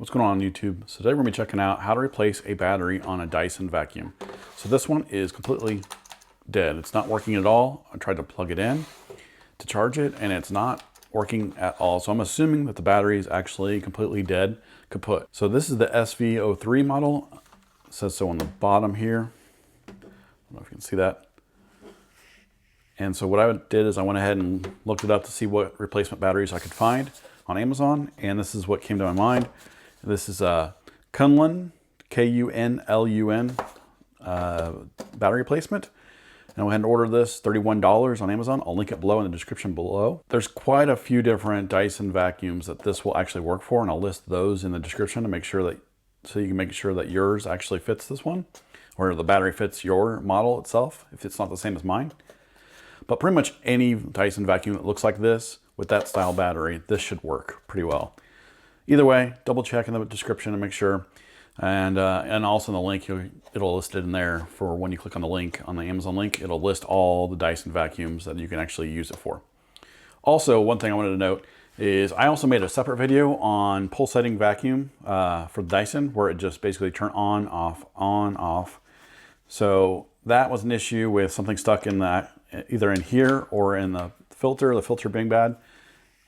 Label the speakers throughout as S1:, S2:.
S1: What's going on YouTube? So today we're going to be checking out how to replace a battery on a Dyson vacuum. So this one is completely dead. It's not working at all. I tried to plug it in to charge it and it's not working at all. So I'm assuming that the battery is actually completely dead, kaput. So this is the SV03 model. It says so on the bottom here. I don't know if you can see that. And so what I did is I went ahead and looked it up to see what replacement batteries I could find on Amazon. And this is what came to my mind. This is a Kunlun, K-U-N-L-U-N battery replacement. And I went ahead and ordered this, $31 on Amazon. I'll link it below in the description below. There's quite a few different Dyson vacuums that this will actually work for, and I'll list those in the description to make sure that, so you can make sure that yours actually fits this one, or the battery fits your model itself, if it's not the same as mine. But pretty much any Dyson vacuum that looks like this, with that style battery, this should work pretty well. Either way, double check in the description to make sure. And also in the link, it'll list it in there for when you click on the link, on the Amazon link, it'll list all the Dyson vacuums that you can actually use it for. Also, one thing I wanted to note is I also made a separate video on pulsating vacuum for Dyson, where it just basically turn on, off. So that was an issue with something stuck in that, either in here or in the filter being bad.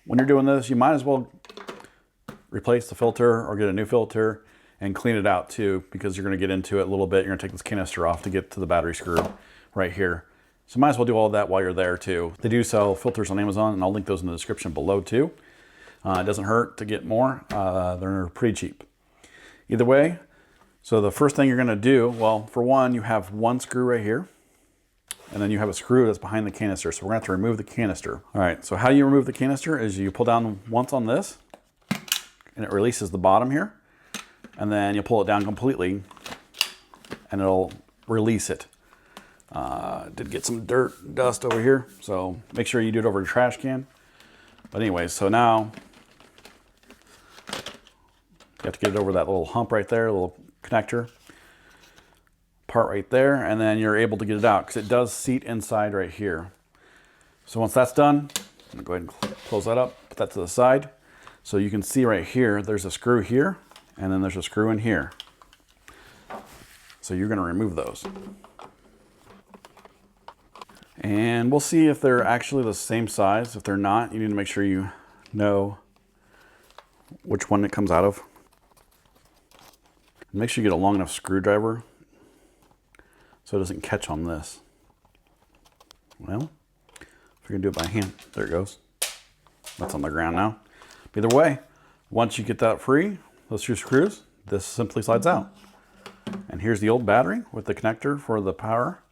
S1: When you're doing this, you might as well replace the filter or get a new filter and clean it out too, because you're going to get into it a little bit. You're going to take this canister off to get to the battery screw right here. So might as well do all of that while you're there too. They do sell filters on Amazon, and I'll link those in the description below too. It doesn't hurt to get more. They're pretty cheap. Either way, so the first thing you're going to do, well, for one, you have one screw right here, and then you have a screw that's behind the canister. So we're going to have to remove the canister. All right, so how you remove the canister is you pull down once on this, and it releases the bottom here, and then you pull it down completely and it'll release it. Did get some dirt, dust over here, so make sure you do it over a trash can. But anyways, so now you have to get it over that little hump right there, little connector part right there, and then you're able to get it out because it does seat inside right here. So once that's done, I'm gonna go ahead and close that up, put that to the side. So you can see right here, there's a screw here, and then there's a screw in here. So you're going to remove those. And we'll see if they're actually the same size. If they're not, you need to make sure you know which one it comes out of. Make sure you get a long enough screwdriver so it doesn't catch on this. Well, if you're going to do it by hand, there it goes. That's on the ground now. Either way, once you get that free, those two screws, this simply slides out. And here's the old battery with the connector for the power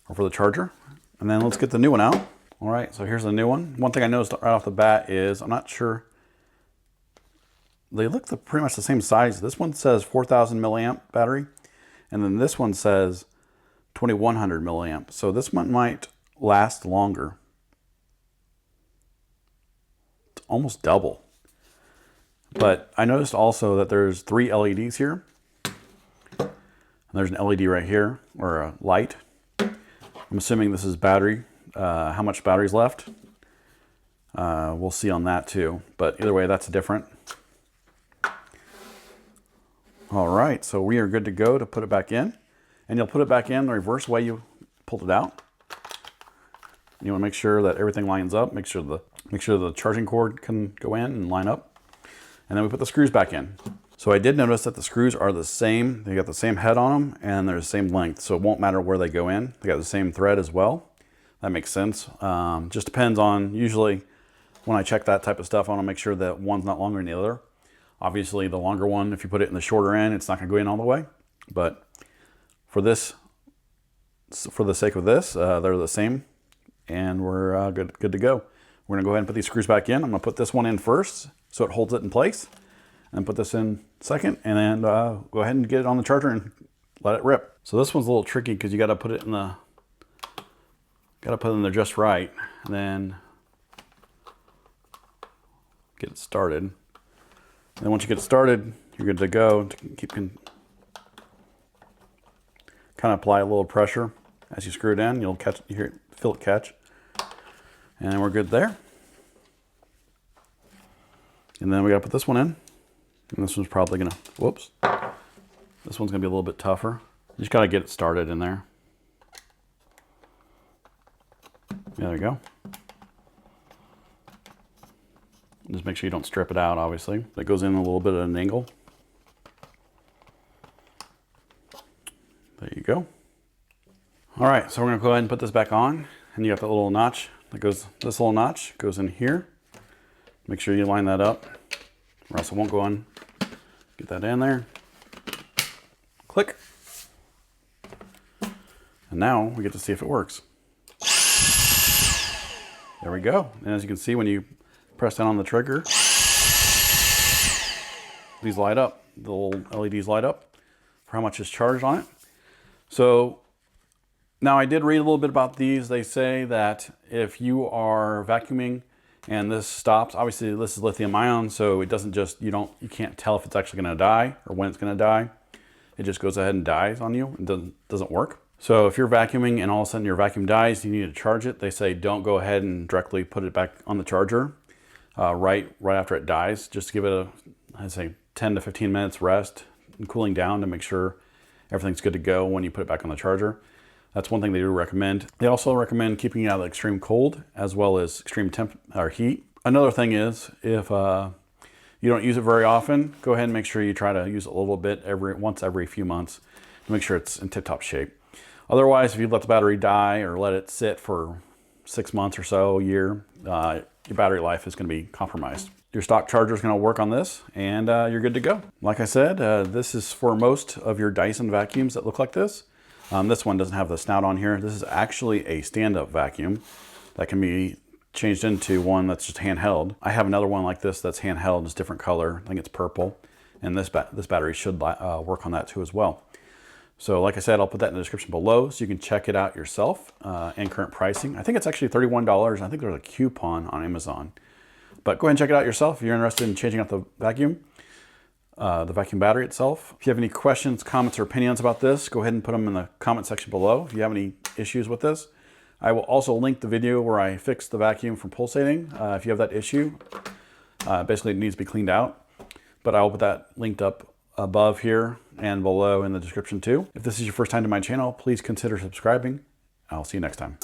S1: or for the charger. And then let's get the new one out. All right, so here's the new one. One thing I noticed right off the bat is I'm not sure. They look pretty much the same size. This one says 4,000 milliamp battery, and then this one says 2,100 milliamp. So this one might last longer. It's almost double. But I noticed also that there's 3 LEDs here. And there's an LED right here, or a light. I'm assuming this is battery, how much battery's left. We'll see on that too. But either way, that's different. All right, so we are good to go to put it back in. And you'll put it back in the reverse way you pulled it out. You want to make sure that everything lines up. Make sure the charging cord can go in and line up. And then we put the screws back in. So I did notice that the screws are the same. They got the same head on them and they're the same length. So it won't matter where they go in. They got the same thread as well. That makes sense. Just depends on, usually when I check that type of stuff, I want to make sure that one's not longer than the other. Obviously the longer one, if you put it in the shorter end, it's not gonna go in all the way. But for this, for the sake of this, they're the same and we're good to go. We're gonna go ahead and put these screws back in. I'm gonna put this one in first so it holds it in place, and put this in second, and then go ahead and get it on the charger and let it rip. So this one's a little tricky because you gotta put it in there just right, and then get it started. And then once you get it started, you're good to go. Kind of apply a little pressure as you screw it in. You'll feel it catch. And we're good there. And then we gotta put this one in. And this one's probably gonna, whoops. This one's gonna be a little bit tougher. You just gotta get it started in there. There we go. Just make sure you don't strip it out, obviously. That goes in a little bit at an angle. There you go. All right, so we're gonna go ahead and put this back on. And you got that little notch that goes, this little notch goes in here. Make sure you line that up, or else it won't go on. Get that in there. Click. And now we get to see if it works. There we go. And as you can see, when you press down on the trigger, these light up. The little LEDs light up for how much is charged on it. So now I did read a little bit about these. They say that if you are vacuuming and this stops, obviously this is lithium ion, so it doesn't just, you can't tell if it's actually gonna die or when it's gonna die. It just goes ahead and dies on you. It doesn't work. So if you're vacuuming and all of a sudden your vacuum dies, you need to charge it. They say don't go ahead and directly put it back on the charger right after it dies. Just give it a, I'd say 10 to 15 minutes rest and cooling down to make sure everything's good to go when you put it back on the charger. That's one thing they do recommend. They also recommend keeping it out of extreme cold as well as extreme temp or heat. Another thing is if you don't use it very often, go ahead and make sure you try to use it a little bit once every few months to make sure it's in tip-top shape. Otherwise, if you let the battery die or let it sit for 6 months or so, a year, your battery life is going to be compromised. Your stock charger is going to work on this, and you're good to go. Like I said, this is for most of your Dyson vacuums that look like this. This one doesn't have the snout on here. This is actually a stand-up vacuum that can be changed into one that's just handheld. I have another one like this that's handheld. It's different color. I think it's purple, and this battery should work on that too as well. So like I said, I'll put that in the description below so you can check it out yourself and current pricing. I think it's actually $31. I think there's a coupon on Amazon. But go ahead and check it out yourself if you're interested in changing out the vacuum battery itself. If you have any questions, comments, or opinions about this, go ahead and put them in the comment section below. If you have any issues with this, I will also link the video where I fixed the vacuum from pulsating. If you have that issue, basically it needs to be cleaned out. But I will put that linked up above here and below in the description too. If this is your first time to my channel, please consider subscribing. I'll see you next time.